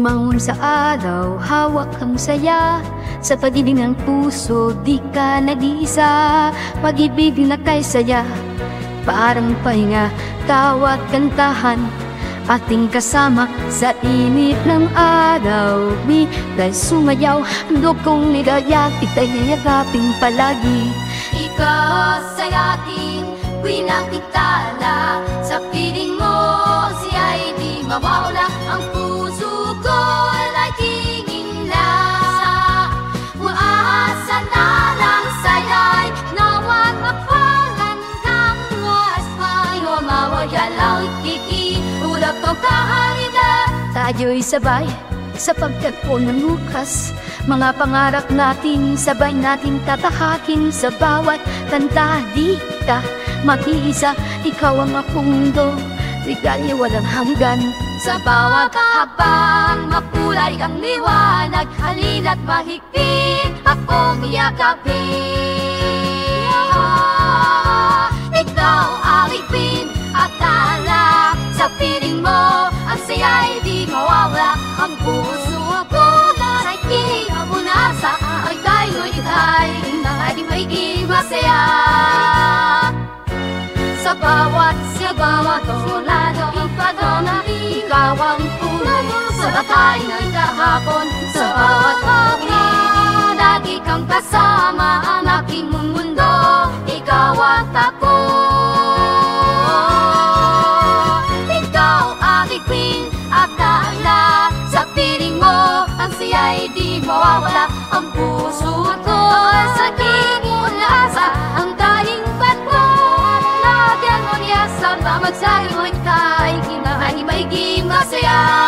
Bumangon sa araw, hawak ang saya. Sa pag-ibig ng puso, di ka nag-iisa. Pag-ibig na kay saya, parang pahinga, tawa't kantahan, ating kasama sa init ng araw. Bigay sumayaw, handog kong nilaya, kita'y yayagapin palagi. Ikaw sa'y aking pinakitala, sa piling mo siya'y di mawawala. Ang puso ko ay tingin lang, umaasa na lang sa'yo'y nawat mapalan kang wasway. Mawawala lang ikikiulap ang kahalina. Tayo'y sabay sa pagtagpo ng lukas, mga pangarap natin sabay natin tatahakin. Sa bawat kanta di ka mag-iisa, ikaw ang akong mundo, ligaya walang hanggan. Sa bawat habang mapulay ang liwanag, halina't mahigpit akong yakapin. Ikaw ang ipin at tala, sa piling mo ang saya'y di mawawala. Ang puso ko na'y kinapunasa, ay tayo'y ika'y na'y maiging masaya. Sa bawat tornado, ikaw ang puno sa batay ng kahapon. Sa bawat pagod, lagi kang kasama ang aking mundo, ikaw at ako. Ikaw ang ikwin at tala, sa piling mo ang siya'y di mawawala. Ang puso ko ay sa kinunasa, ang daing bato, lagyan mo niya sa magsabi mo ika'y kinahay maiging masaya.